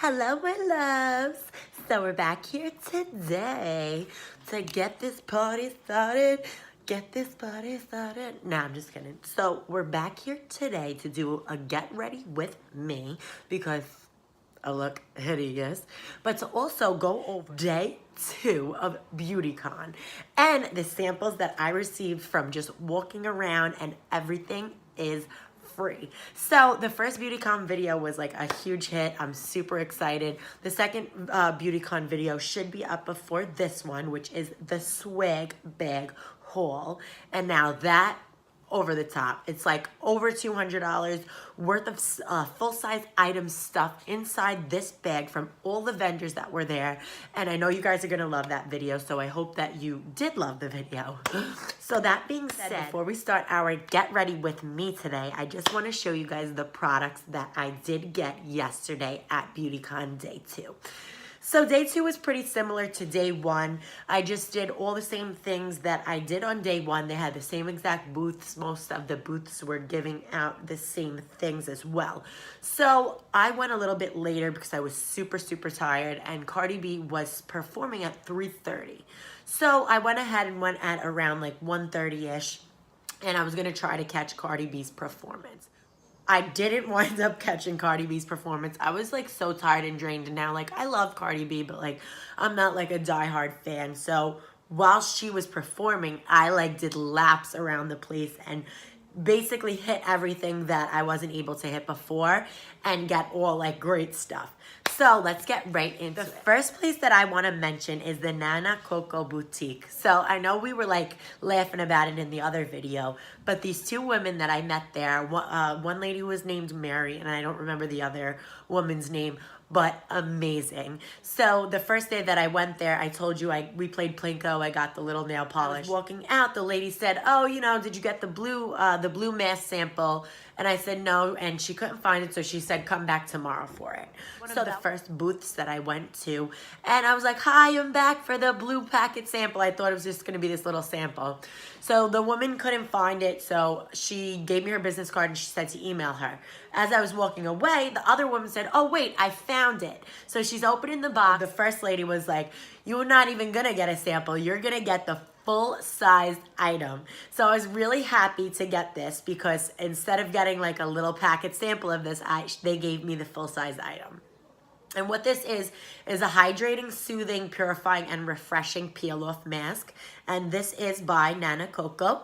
Hello, my loves. So we're back here today to get this party started. Nah, I'm just kidding. So we're back here today to do a get ready with me because I look hideous, but to also go over day 2 of BeautyCon and the samples that I received from just walking around, and everything is free. So the first BeautyCon video was like a huge hit. I'm super excited. The second BeautyCon video should be up before this one, which is the swag bag haul. And now that, over the top. It's like over $200 worth of full-size item stuff inside this bag from all the vendors that were there. And I know you guys are gonna love that video, so I hope that you did love the video. So that being said, before we start our get ready with me today, I just wanna show you guys the products that I did get yesterday at BeautyCon Day 2. So day 2 was pretty similar to day 1. I just did all the same things that I did on day 1. They had the same exact booths. Most of the booths were giving out the same things as well. So I went a little bit later because I was super tired, and Cardi B was performing at 3:30. So I went ahead and went at around like 1:30-ish, and I was gonna try to catch Cardi B's performance. I didn't wind up catching Cardi B's performance. I was like so tired and drained, and now like I love Cardi B, but like I'm not like a diehard fan. So while she was performing, I like did laps around the place and basically hit everything that I wasn't able to hit before and get all like great stuff. So let's get right into it. The first place that I want to mention is the Nana Coco Boutique. So I know we were like laughing about it in the other video, but these two women that I met there, one lady was named Mary, and I don't remember the other woman's name, but amazing. So the first day that I went there, I told you we played Plinko. I got the little nail polish. I was walking out, the lady said, "Oh, you know, did you get the blue mask sample?" And I said no, and she couldn't find it, so she said come back tomorrow for it. So the first booths that I went to, and I was like, "Hi, I'm back for the blue packet sample." I thought it was just gonna be this little sample. So the woman couldn't find it, so she gave me her business card and she said to email her. As I was walking away, the other woman said, "Oh wait, I found it." So she's opening the box. The first lady was like, "You're not even gonna get a sample, you're gonna get the full-sized item." So I was really happy to get this because instead of getting like a little packet sample of this, they gave me the full-size item. And what this is a hydrating, soothing, purifying, and refreshing peel-off mask. And this is by Nana Coco.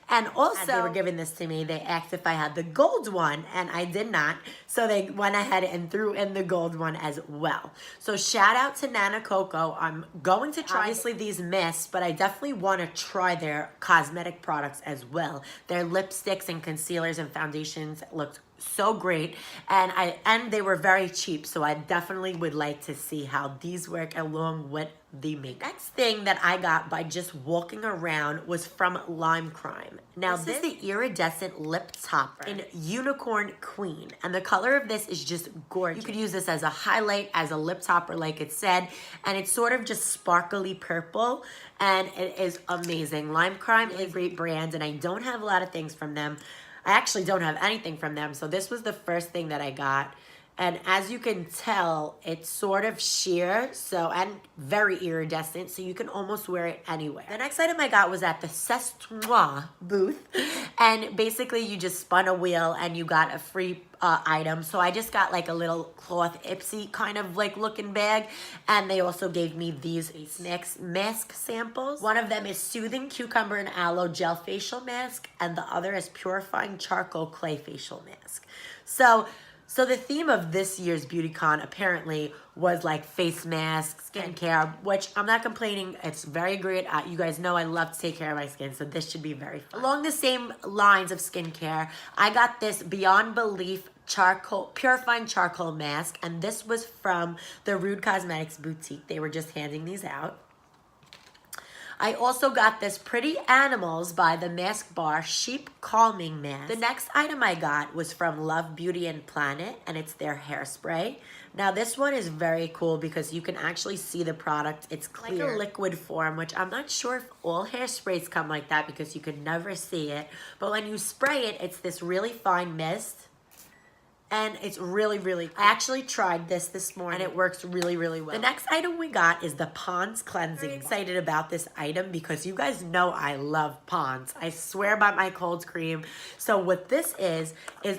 And also, as they were giving this to me, they asked if I had the gold one, and I did not. So they went ahead and threw in the gold one as well. So shout out to Nana Coco. I'm going to try obviously these masks, but I definitely want to try their cosmetic products as well. Their lipsticks and concealers and foundations looked so great, and they were very cheap, so I definitely would like to see how these work along with the makeup. Next thing that I got by just walking around was from Lime Crime. Now this is the iridescent lip topper in Unicorn Queen, and the color of this is just gorgeous. You could use this as a highlight, as a lip topper like it said, and it's sort of just sparkly purple, and it is amazing. Lime Crime is a great brand, and I don't have a lot of things from them. I actually don't have anything from them, so this was the first thing that I got. And as you can tell, it's sort of sheer, and very iridescent, so you can almost wear it anywhere. The next item I got was at the C'est booth, and basically you just spun a wheel and you got a free item. So I just got like a little cloth Ipsy kind of like looking bag, and they also gave me these mask samples. One of them is Soothing Cucumber and Aloe Gel Facial Mask, and the other is Purifying Charcoal Clay Facial Mask. So the theme of this year's BeautyCon apparently was like face masks, skincare, which I'm not complaining. It's very great. You guys know I love to take care of my skin, so this should be very fun. Along the same lines of skincare, I got this Beyond Belief Purifying Charcoal Mask, and this was from the Rude Cosmetics boutique. They were just handing these out. I also got this Pretty Animals by the Mask Bar Sheep Calming Mask. The next item I got was from Love Beauty and Planet, and it's their hairspray. Now this one is very cool because you can actually see the product. It's clear, like a liquid form, which I'm not sure if all hairsprays come like that because you could never see it. But when you spray it, it's this really fine mist. and it's really, really cool. I actually tried this morning, and it works really, really well. The next item we got is the Pond's Cleansing. I'm excited about this item because you guys know I love Pond's. I swear by my cold cream. So what this is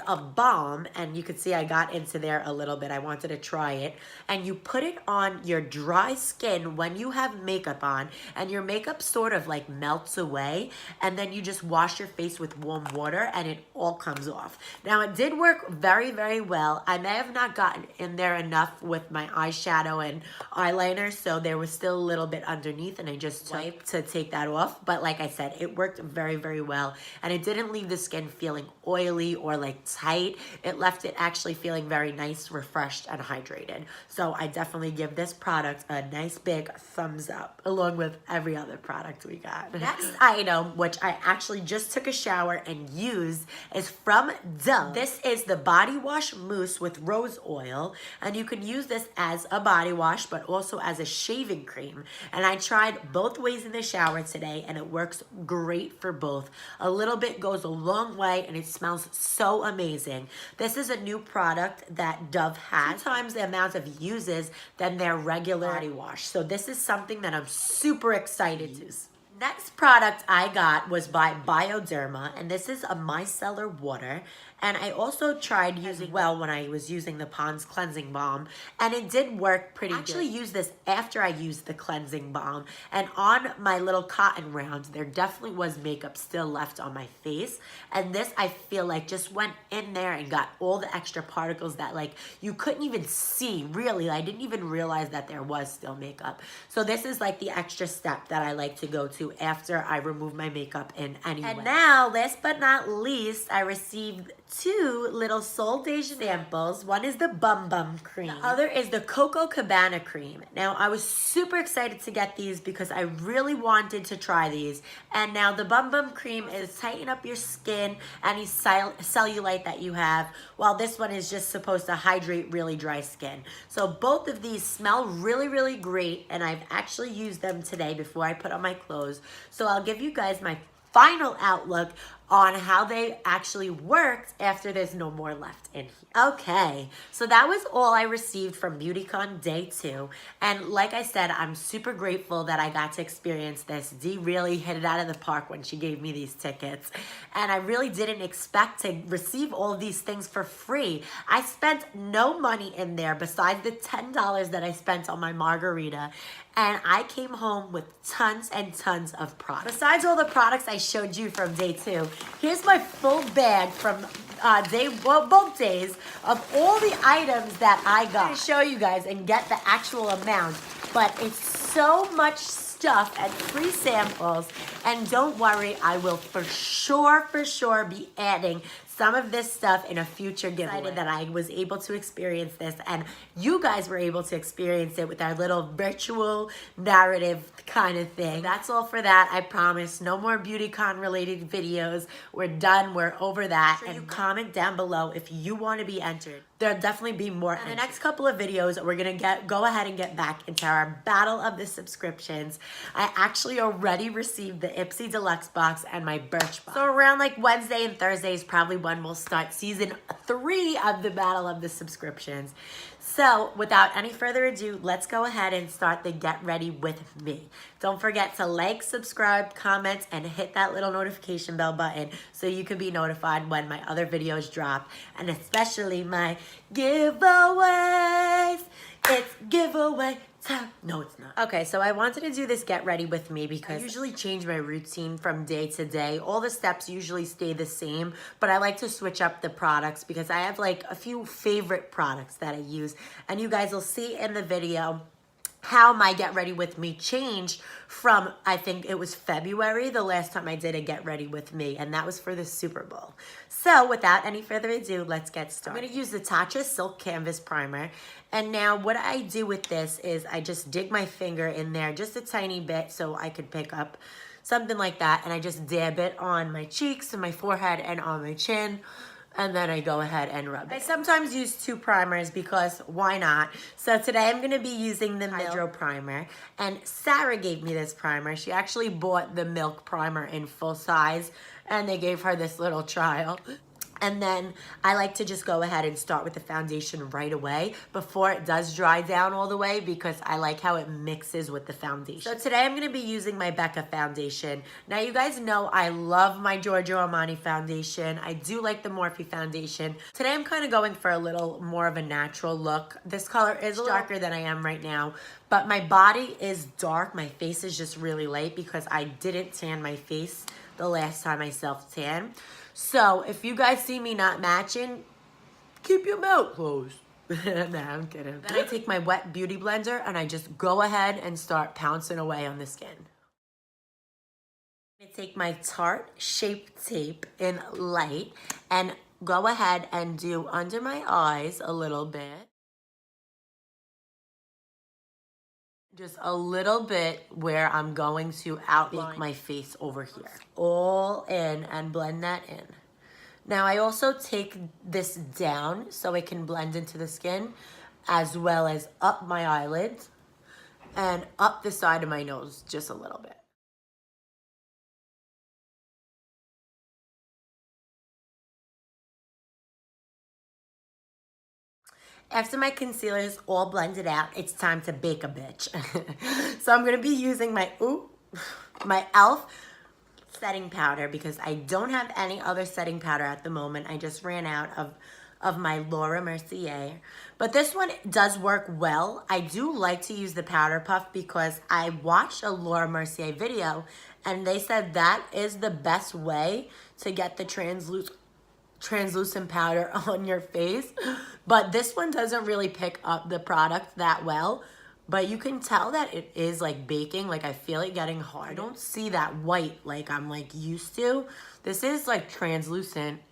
a balm, and you can see I got into there a little bit. I wanted to try it. And you put it on your dry skin when you have makeup on, and your makeup sort of like melts away, and then you just wash your face with warm water, and it all comes off. Now, it did work very, very well. I may have not gotten in there enough with my eyeshadow and eyeliner, so there was still a little bit underneath, and I just wiped to take that off. But like I said, it worked very, very well, and it didn't leave the skin feeling oily or like tight. It left it actually feeling very nice, refreshed, and hydrated. So I definitely give this product a nice big thumbs up, along with every other product we got. Next item, which I actually just took a shower and used, is from Dove. This is the body wash mousse with rose oil, and you can use this as a body wash but also as a shaving cream, and I tried both ways in the shower today, and it works great for both. A little bit goes a long way, and it smells so amazing. This is a new product that Dove has, 2 times the amount of uses than their regular body wash, so this is something that I'm super excited to use. Next product I got was by Bioderma, and this is a micellar water. And I also tried using well when I was using the Pond's Cleansing Balm, and it did work pretty good. I actually used this after I used the cleansing balm, and on my little cotton rounds, there definitely was makeup still left on my face. And this, I feel like, just went in there and got all the extra particles that like you couldn't even see, really. I didn't even realize that there was still makeup. So this is like the extra step that I like to go to after I remove my makeup in any way. And now, last but not least, I received 2 little Sol de Janeiro samples. One is the Bum Bum cream. The other is the Coco Cabana cream. Now, I was super excited to get these because I really wanted to try these. And now the Bum Bum cream is tighten up your skin, any cellulite that you have, while this one is just supposed to hydrate really dry skin. So both of these smell really, really great, and I've actually used them today before I put on my clothes. So I'll give you guys my final outlook on how they actually worked after there's no more left in here. Okay, so that was all I received from BeautyCon Day 2. And like I said, I'm super grateful that I got to experience this. Dee really hit it out of the park when she gave me these tickets. And I really didn't expect to receive all of these things for free. I spent no money in there besides the $10 that I spent on my margarita. And I came home with tons and tons of products. Besides all the products I showed you from Day 2, here's my full bag from both days of all the items that I got. I'm going to show you guys and get the actual amount, but it's so much stuff and free samples. And don't worry, I will for sure be adding some of this stuff in a future giveaway. Excited that I was able to experience this, and you guys were able to experience it with our little virtual narrative kind of thing. That's all for that. I promise no more BeautyCon related videos. We're done. We're over that. And you comment down below if you want to be entered. There'll definitely be more. In the next couple of videos, we're gonna go ahead and get back into our battle of the subscriptions. I actually already received the Ipsy Deluxe box and my Birchbox. So around like Wednesday and Thursday is probably when we'll start season 3 of the battle of the subscriptions. So without any further ado, let's go ahead and start the Get Ready With Me. Don't forget to like, subscribe, comment, and hit that little notification bell button so you can be notified when my other videos drop, and especially my giveaways. It's giveaway time. No, it's not. Okay, so I wanted to do this Get Ready With Me because I usually change my routine from day to day. All the steps usually stay the same, but I like to switch up the products because I have like a few favorite products that I use, and you guys will see in the video how my Get Ready With Me changed from, I think it was February, the last time I did a Get Ready With Me, and that was for the Super Bowl. So without any further ado, let's get started. I'm going to use the Tatcha Silk Canvas Primer, and now what I do with this is I just dig my finger in there just a tiny bit so I could pick up something like that, and I just dab it on my cheeks and my forehead and on my chin. And then I go ahead and rub it. I sometimes use 2 primers because why not? So today I'm going to be using the Hydro Primer. And Sarah gave me this primer. She actually bought the Milk Primer in full size, and they gave her this little trial. And then I like to just go ahead and start with the foundation right away before it does dry down all the way, because I like how it mixes with the foundation. So today I'm going to be using my Becca foundation. Now you guys know I love my Giorgio Armani foundation. I do like the Morphe foundation. Today I'm kind of going for a little more of a natural look. This color is darker than I am right now, but my body is dark. My face is just really light because I didn't tan my face the last time I self-tan. So if you guys see me not matching, keep your mouth closed. Nah, I'm kidding. Then I take my wet beauty blender and I just go ahead and start pouncing away on the skin. I take my Tarte Shape Tape in light and go ahead and do under my eyes a little bit. Just a little bit where I'm going to outline my face over here. All in and blend that in. Now I also take this down so it can blend into the skin, as well as up my eyelids and up the side of my nose just a little bit. After my concealer is all blended out, it's time to bake a bitch. So I'm gonna be using my e.l.f. setting powder because I don't have any other setting powder at the moment. I just ran out of my Laura Mercier. But this one does work well. I do like to use the powder puff because I watched a Laura Mercier video and they said that is the best way to get the translucent powder on your face. But this one doesn't really pick up the product that well, but you can tell that it is like baking. Like I feel it getting hard. I don't see that white like I'm like used to. This is like translucent.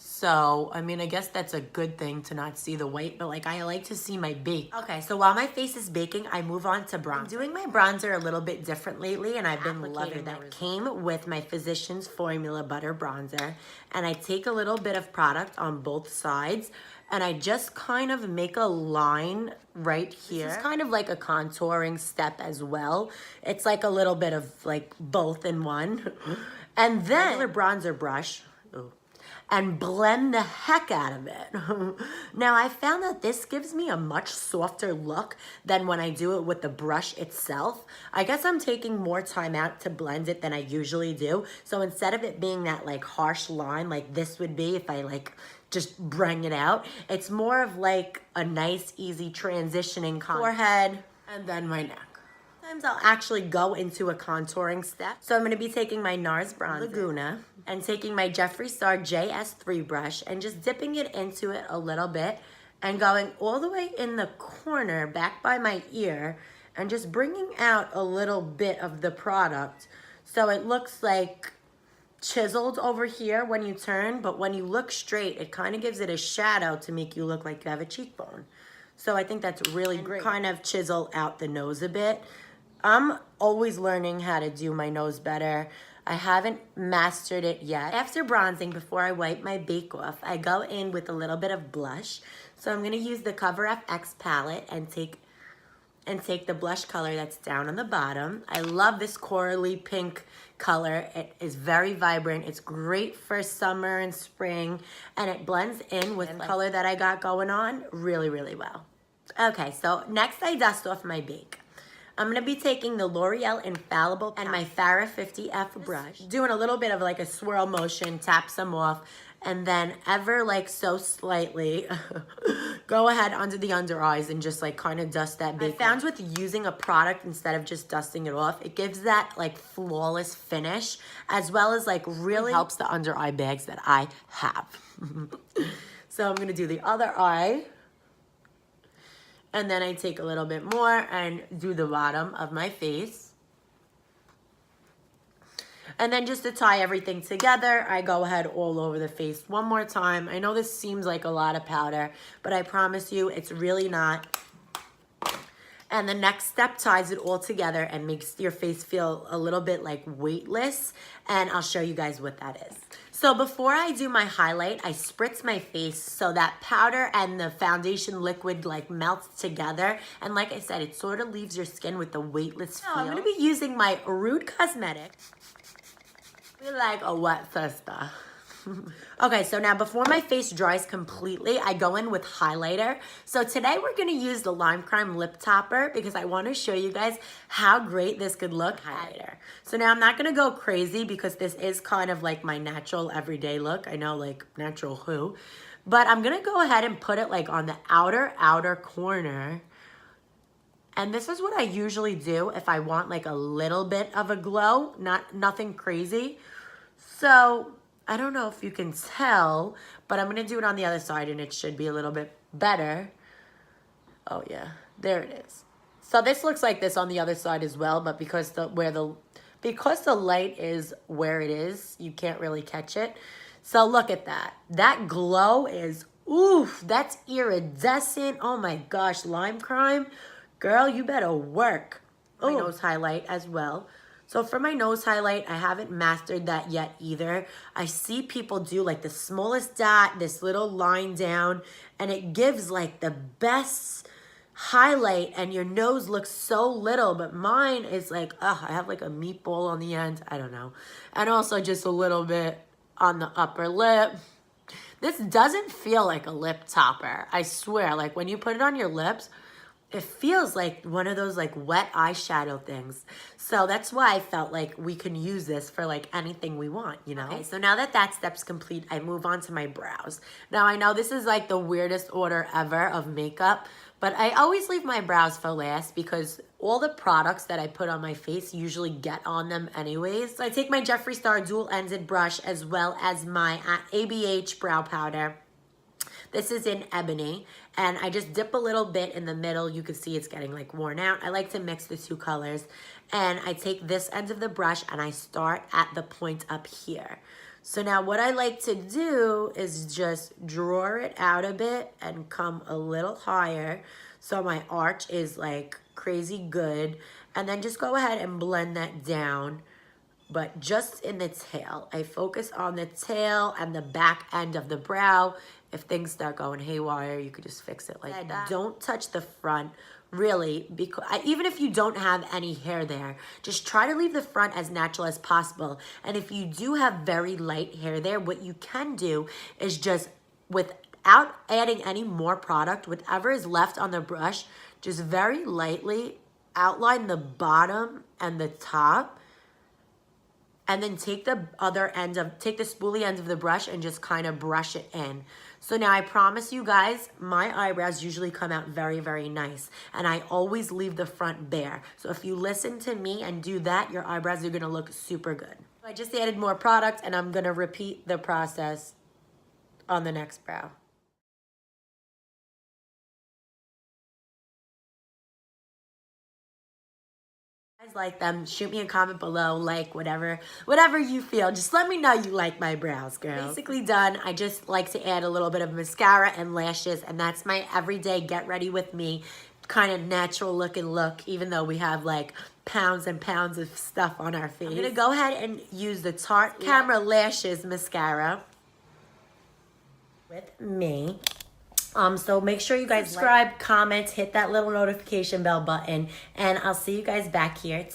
So, I mean, I guess that's a good thing to not see the white, but like I like to see my bake. Okay, so while my face is baking, I move on to bronzer. I'm doing my bronzer a little bit different lately, and I've been loving that. Came with my Physicians Formula Butter Bronzer, and I take a little bit of product on both sides, and I just kind of make a line right here. This is kind of like a contouring step as well. It's like a little bit of like both in one. And then regular bronzer brush. Ooh. And blend the heck out of it. Now, I found that this gives me a much softer look than when I do it with the brush itself. I guess I'm taking more time out to blend it than I usually do. So instead of it being that like harsh line like this would be if I like just bring it out, it's more of like a nice, easy transitioning forehead and then my neck. Sometimes I'll actually go into a contouring step. So I'm going to be taking my NARS bronzer, Laguna, and taking my Jeffree Star JS3 brush and just dipping it into it a little bit and going all the way in the corner back by my ear and just bringing out a little bit of the product so it looks like chiseled over here when you turn, but when you look straight, it kind of gives it a shadow to make you look like you have a cheekbone. So I think that's really great. Kind of chisel out the nose a bit. I'm always learning how to do my nose better. I haven't mastered it yet. After bronzing, before I wipe my bake off, I go in with a little bit of blush. So I'm gonna use the Cover FX palette and take the blush color that's down on the bottom. I love this corally pink color. It is very vibrant. It's great for summer and spring, and it blends in with the color that I got going on really, really well. Okay, so next I dust off my bake. I'm gonna be taking the L'Oreal Infallible and my Farrah 50F brush, doing a little bit of like a swirl motion, tap some off, and then ever like so slightly, go ahead under the under eyes and just like kind of dust that bake. I found with using a product instead of just dusting it off, it gives that like flawless finish, as well as like really helps the under eye bags that I have. So I'm gonna do the other eye. And then I take a little bit more and do the bottom of my face. And then just to tie everything together, I go ahead all over the face one more time. I know this seems like a lot of powder, but I promise you it's really not. And the next step ties it all together and makes your face feel a little bit like weightless. And I'll show you guys what that is. So before I do my highlight, I spritz my face so that powder and the foundation liquid like melts together. And like I said, it sort of leaves your skin with the weightless feel. I'm gonna be using my Rude Cosmetics. We like a wet sister. Okay, so now before my face dries completely, I go in with highlighter. So today we're gonna use the Lime Crime Lip Topper because I wanna show you guys how great this could look highlighter. So now I'm not gonna go crazy because this is kind of like my natural everyday look. I know, like, natural who? But I'm gonna go ahead and put it like on the outer corner. And this is what I usually do if I want like a little bit of a glow, nothing crazy. So I don't know if you can tell, but I'm gonna do it on the other side and it should be a little bit better. Oh yeah, there it is. So this looks like this on the other side as well, but because the light is where it is, you can't really catch it. So look at that. That glow is, oof, that's iridescent. Oh my gosh, Lime Crime. Girl, you better work. My nose highlight as well. So for my nose highlight, I haven't mastered that yet either. I see people do like the smallest dot, this little line down, and it gives like the best highlight and your nose looks so little, but mine is like, I have like a meatball on the end. I don't know. And also just a little bit on the upper lip. This doesn't feel like a lip topper. I swear, like when you put it on your lips, it feels like one of those like wet eyeshadow things. So that's why I felt like we can use this for like anything we want, you know? Okay, so now that that step's complete, I move on to my brows. Now I know this is like the weirdest order ever of makeup, but I always leave my brows for last because all the products that I put on my face usually get on them anyways. So I take my Jeffree Star dual-ended brush as well as my ABH brow powder. This is in Ebony, and I just dip a little bit in the middle. You can see it's getting like worn out. I like to mix the two colors, and I take this end of the brush and I start at the point up here. So now what I like to do is just draw it out a bit and come a little higher so my arch is like crazy good, and then just go ahead and blend that down. But just in the tail. I focus on the tail and the back end of the brow. If things start going haywire, you could just fix it like that. Don't touch the front, really, because even if you don't have any hair there, just try to leave the front as natural as possible. And if you do have very light hair there, what you can do is just, without adding any more product, whatever is left on the brush, just very lightly outline the bottom and the top. And then take the spoolie end of the brush and just kind of brush it in. So now I promise you guys, my eyebrows usually come out very, very nice. And I always leave the front bare. So if you listen to me and do that, your eyebrows are gonna look super good. I just added more product and I'm gonna repeat the process on the next brow. Like them, shoot me a comment below, like whatever you feel. Just let me know you like my brows, girl. Basically done. I just like to add a little bit of mascara and lashes, and that's my everyday get ready with me kind of natural looking look, even though we have like pounds and pounds of stuff on our face. I'm gonna go ahead and use the Tarte Camera Lashes mascara with me. So make sure you guys subscribe, comment, hit that little notification bell button, and I'll see you guys back here.